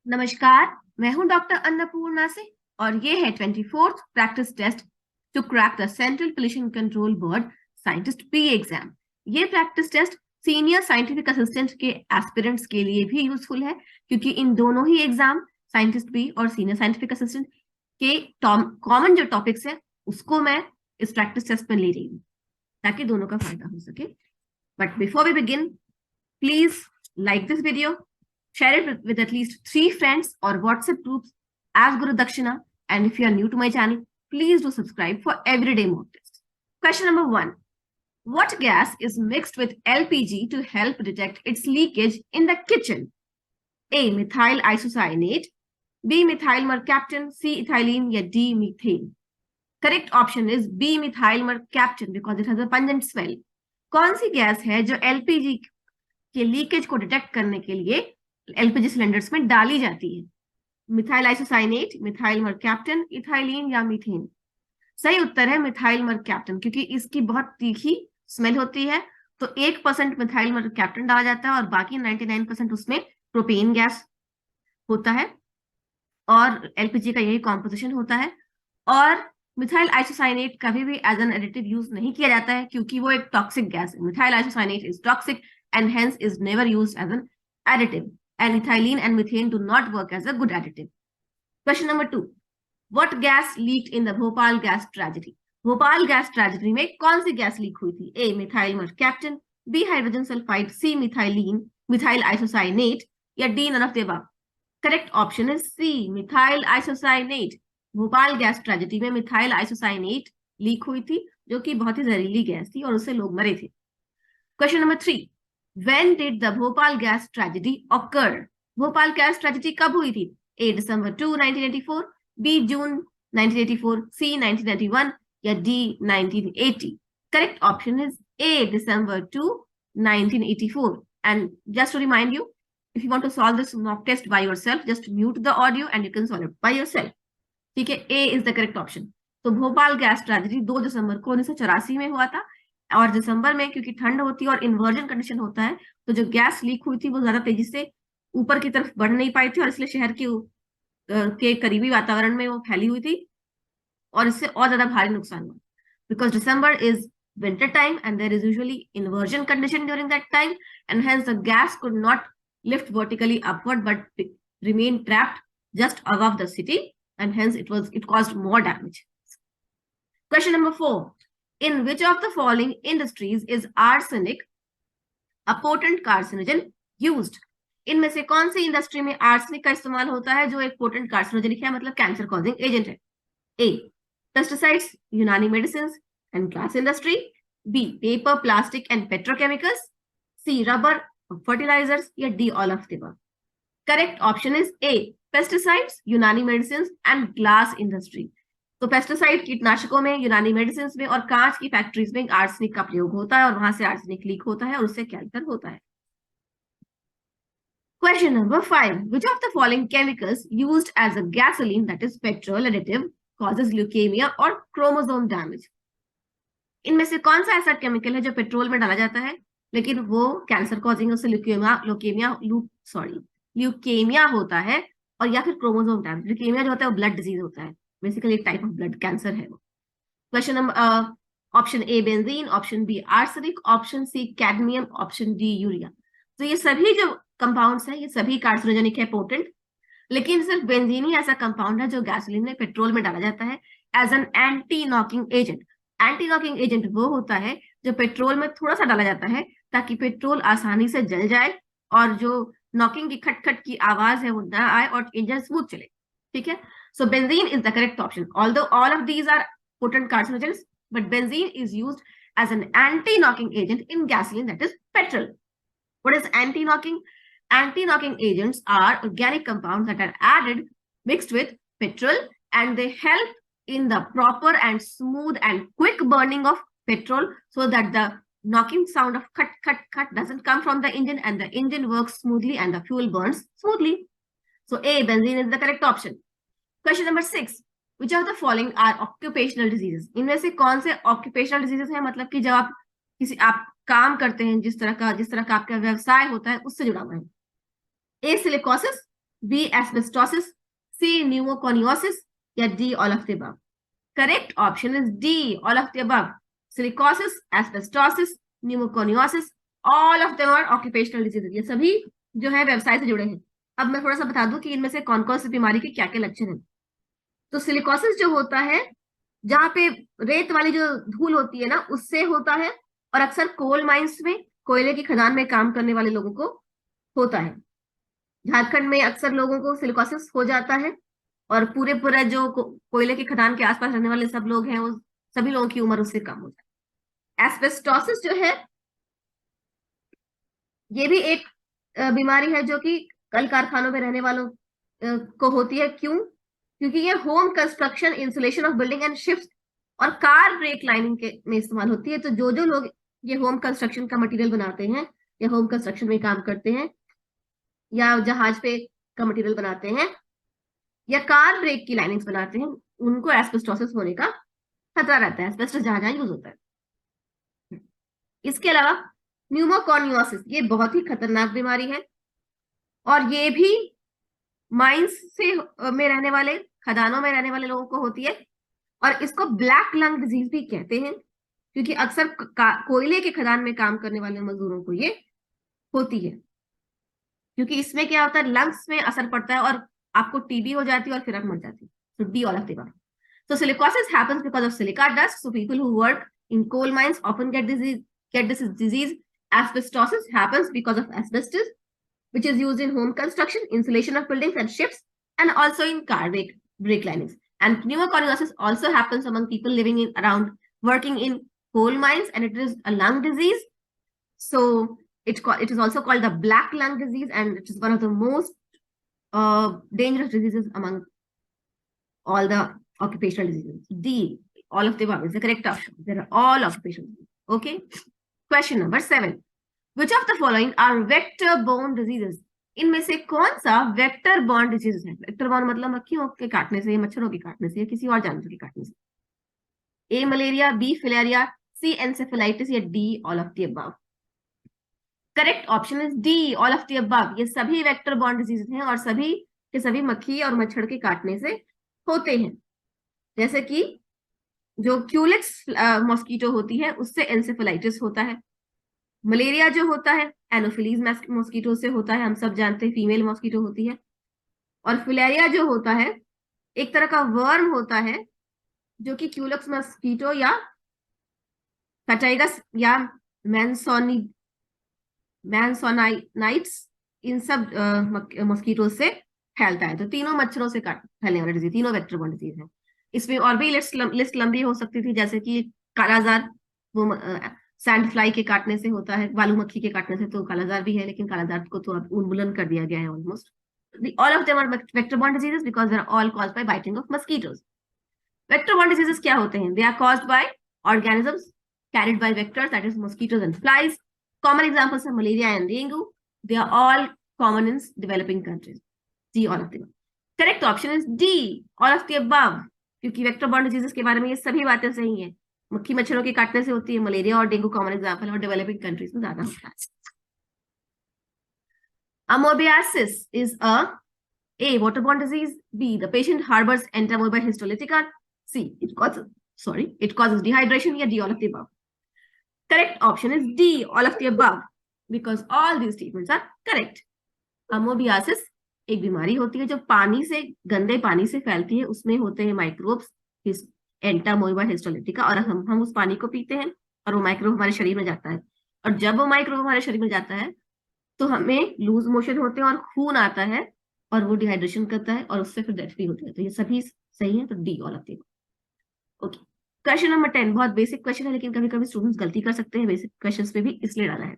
नमस्कार। मैं हूं डॉक्टर अन्नपूर्णा से और ये है 24th practice test to crack the Central Pollution Control Board scientist B exam. ये practice test senior scientific assistant के एस्पिरेंट्स के लिए भी यूजफुल है, क्योंकि इन दोनों ही एग्जाम साइंटिस्ट बी और सीनियर साइंटिफिक असिस्टेंट के कॉमन जो टॉपिक्स है उसको मैं इस प्रैक्टिस टेस्ट में ले रही हूँ ताकि दोनों का फायदा हो सके। But before we begin, please like this video, share it with at least 3 friends or WhatsApp groups as Guru Dakshina. And if you are new to my channel, please do subscribe for everyday mock test. Question number 1. What gas is mixed with LPG to help detect its leakage in the kitchen? A. Methyl isocyanate, B. Methyl mercaptan, C. ethylene, या D. methane. Correct option is B. Methyl mercaptan because it has a pungent smell. कौन सी gas है जो LPG के leakage को detect करने के लिए एलपीजी सिलेंडर्स में डाली जाती है? Methyl isocyanate, methyl mercaptan, ethylene या मीथेन? सही उत्तर है मिथाइल मरकैप्टन, क्योंकि इसकी बहुत तीखी स्मेल होती है। तो 1% मिथाइल मरकैप्टन डाला जाता है और बाकी 99% उसमें प्रोपेन गैस होता है और एलपीजी का यही कॉम्पोजिशन होता है। और मिथाइल आइसोसाइनेट कभी भी एज एन एडिटिव यूज नहीं किया जाता है क्योंकि वो एक टॉक्सिक गैस है। Methyl isocyanate is toxic and hence is never used as an additive, and ethylene and methane do not work as a good additive. Question number 2. What gas leaked in the Bhopal gas tragedy? Bhopal gas tragedy में कौन सी gas leak हुई थी? A. Methyl mercaptan, B. Hydrogen sulphide, C. Methylene methyl isocyanate या D. None of the above? Correct option is C. Methyl isocyanate. Bhopal gas tragedy में methyl isocyanate leak हुई थी, जो कि बहुत ही जहरीली गैस थी और उससे लोग मरे थे। Question number 3. When did the Bhopal gas tragedy occur? Bhopal gas tragedy कब हुई थी? A. December 2, 1984, B. June 1984, C. 1991 या D. 1980? Correct option is A. December 2, 1984. And just to remind you, if you want to solve this mock test by yourself, just mute the audio and you can solve it by yourself. ठीक है, A is the correct option. तो Bhopal gas tragedy 2 दिसंबर को 1984 में हुआ था और दिसंबर में क्योंकि ठंड होती है और इन्वर्जन कंडीशन होता है, तो जो गैस लीक हुई थी वो ज्यादा तेजी से ऊपर की तरफ बढ़ नहीं पाई थी और इसलिए शहर के करीबी वातावरण में वो फैली हुई थी और इससे और ज्यादा भारी नुकसान हुआ। Because December is winter time and there is usually inversion condition during that time and hence the gas could not lift vertically upward but remain trapped just above the city and hence it caused more damage. Question number 4. In which of the following industries is arsenic a potent carcinogen used? इनमें से कौन सी industry में arsenic का इस्तेमाल होता है जो एक पोटेंट कार्सिनोजेनिक है, मतलब कैंसर कॉजिंग एजेंट है? A. Pesticides, Unani medicine and glass industry, B. Paper, plastic and petrochemicals, C. Rubber, fertilisers या D. All of the above? Correct option is A. Pesticides, Unani medicine and glass industry. तो pesticide कीटनाशकों में, यूनानी medicine में और कांच की फैक्ट्रीज में आर्सेनिक का प्रयोग होता है और वहां से आर्सेनिक लीक होता है और उससे कैंसर होता है। Question number 5. Which of the following chemicals used as a gasoline, that is petrol additive, causes leukemia or chromosome damage? इनमें से कौन सा ऐसा केमिकल है जो पेट्रोल में डाला जाता है लेकिन वो कैंसर कॉजिंग, उससे ल्यूकेमिया होता है और या फिर क्रोमोसोम डैमेज। ल्यूकेमिया जो होता है वो ब्लड डिजीज होता है, बेसिकली एक टाइप ऑफ ब्लड कैंसर है वो। Question number option A benzene, option B arsenic, option C cadmium, option D urea. तो ये सभी जो कंपाउंड्स हैं ये सभी कार्सिनोजेनिक है, पोटेंट, लेकिन सिर्फ बेंजीन ही ऐसा कंपाउंड है जो गैसोलीन में, पेट्रोल में डाला जाता है as an anti knocking agent. Anti knocking agent वो होता है जो पेट्रोल में थोड़ा सा डाला जाता है ताकि पेट्रोल आसानी से जल जाए और जो नॉकिंग की खटखट की आवाज है वो ना आए और इंजन स्मूथ चले। ठीक है, so benzene is the correct option. Although all of these are potent carcinogens, but benzene is used as an anti-knocking agent in gasoline, that is petrol. What is anti-knocking? Anti-knocking agents are organic compounds that are added mixed with petrol and they help in the proper and smooth and quick burning of petrol so that the knocking sound of cut cut cut doesn't come from the engine and the engine works smoothly and the fuel burns smoothly. So A, benzene is the correct option. Question number 6. Which of the following are occupational diseases? इनमें से कौन से occupational diseases हैं, मतलब कि जब आप काम करते हैं, जिस तरह का आपका व्यवसाय होता है उससे जुड़ा हुआ है? A. Silicosis, B asbestosis, C pneumoconiosis या D all of the above? Correct option is D, all of the above. Silicosis, asbestosis, pneumoconiosis, all of them are occupational disease. ये सभी जो है व्यवसाय से जुड़े हैं. अब मैं थोड़ा सा बता दूं कि इनमें से कौन कौन सी बीमारी के क्या क्या लक्षण हैं. तो सिलिकोसिस जो होता है, जहां पे रेत वाली जो धूल होती है ना, उससे होता है. और अक्सर कोल माइंस में, कोयले की खदान में काम करने वाले लोगों को होता है. झारखंड में अक्सर लोगों को सिलिकोसिस हो जाता है. और पूरे पूरा जो कोयले की खदान के आसपास रहने वाले सब लोग हैं, वो सभी लोगों की उम्र उससे कम हो जाती है. एस्बेस्टोसिस जो है, ये भी एक बीमारी है जो कि कल कारखानों में रहने वालों को होती है. क्यों? क्योंकि ये home construction, insulation of building and ships और कार ब्रेक लाइनिंग के में इस्तेमाल होती है. तो जो जो लोग ये होम कंस्ट्रक्शन का मटेरियल बनाते हैं, या होम कंस्ट्रक्शन में काम करते हैं, या जहाज पे का मटेरियल बनाते हैं, या कार ब्रेक की लाइनिंग्स बनाते हैं, उनको एस्बेस्टोसिस होने का खतरा रहता है. एस्बेस्टोस जहां जहां यूज होता है. इसके अलावा न्यूमोकोनियोसिस, ये बहुत ही खतरनाक बीमारी है. और ये भी माइंस से में रहने वाले, खदानों में रहने वाले लोगों को होती है. और इसको ब्लैक लंग डिजीज भी कहते हैं, क्योंकि अक्सर कोयले के खदान में काम करने वाले मजदूरों को ये होती है. क्योंकि इसमें क्या होता है, लंग्स में असर पड़ता है और आपको टीबी हो जाती है और फिर आप मर जाती है. तो D all of the above. So silicosis happens because of silica dust. So people who work in coal mines often get this disease. Asbestosis happens because of asbestos, which is used in home construction, insulation of buildings and ships, and also in car brake linings. And pneumoconiosis also happens among people living in around working in coal mines, and it is a lung disease. So it is also called the black lung disease, and it is one of the most dangerous diseases among all the occupational diseases. D, all of the above is the correct option. They are all occupational diseases. Okay. Question number 7. Which of the following are vector-borne diseases? इनमें से कौन सा vector borne disease है? Vector borne मतलब मक्खियों के काटने से, मच्छरों के काटने से, या किसी और जानवर के काटने से. ए मलेरिया, बी फिलेरिया, सी एंसेफेलाइटिस या D all of the above? Correct option is D, all of the above. ये सभी वेक्टर बॉर्न डिजीज हैं और सभी के सभी मक्खी और मच्छर के काटने से होते हैं. जैसे कि जो क्यूलेक्स मॉस्किटो होती है, उससे एंसेफेलाइटिस होता है. मलेरिया जो होता है एनोफिलीज मॉस्किटो से होता है, हम सब जानते हैं, फीमेल मॉस्किटो होती है. और फिलेरिया जो होता है, एक तरह का वर्म होता है जो कि क्यूलेक्स मॉस्किटो या कटाइगस या मैंसोनाइट्स, इन सब मॉस्किटो से फैलता है. तो तीनों मच्छरों से फैलने वाला डिजीज, तीनों वेक्टर बॉर्न डिजीज है. इसमें और भी लिस्ट लंबी हो सकती थी, जैसे कि कालाजार, वो सैंड फ्लाई के काटने से होता है, बालू मक्खी के काटने से. तो कालाजार भी है, लेकिन कालाजार को तो अब उन्मूलन कर दिया गया है almost. All of them are vector borne diseases because they are all caused by biting of mosquitoes. Vector borne diseases क्या होते हैं? They are caused by organisms carried by vectors, that is mosquitoes and flies. Common examples are malaria and dengue. They are all common in developing countries. D, all of the above. Correct option is D, all of the above. क्योंकि vector borne diseases के बारे में ये सभी बातें सही हैं. मक्खी मच्छरों के काटने से होती है. मलेरिया और डेंगू कॉमन एग्जांपल, और डेवलपिंग कंट्रीज में ज्यादा होता है. Amoebiasis is A, waterborne disease. B, the patient harbors Entamoeba histolytica. C, it causes dehydration. या D, all of the above? Correct option is D, all of the above, because all these statements are correct. Amoebiasis एक बीमारी होती है जो पानी से, गंदे पानी से फैलती है. उसमें होते हैं माइक्रोब्स, एंटामोइबा हिस्टोलिटिका, और हम उस पानी को पीते हैं और वो माइक्रोब हमारे शरीर में जाता है. और जब वो माइक्रोब हमारे शरीर में जाता है तो हमें लूज मोशन होते हैं और खून आता है, और वो डिहाइड्रेशन करता है, और उससे फिर डेथ भी होती है. तो ये सभी सही है, तो D all of the above. Okay. Question number 10 बहुत बेसिक क्वेश्चन है, लेकिन कभी कभी स्टूडेंट्स गलती कर सकते हैं. बेसिक क्वेश्चंस पे भी इसलिए डाला है.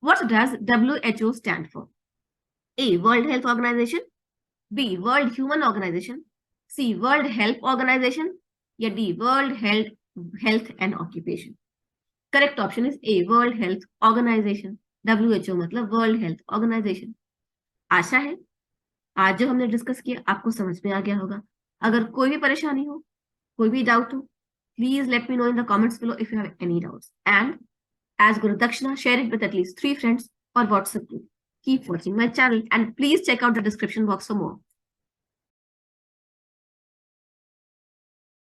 What does WHO stand for? A, world health organisation. B, world human organisation. C, world health organisation. या D, world health and occupation? Correct option is A, world health organisation. WHO मतलब world health organisation. आशा है आज जो हमने discuss किया आपको समझ में आ गया होगा. अगर कोई भी परेशानी हो, कोई भी डाउट हो, please let me know in the comments below if you have any doubts. And as Guru Dakshina, share it with at least 3 friends or WhatsApp group. Keep watching my channel and please check out the description box for more.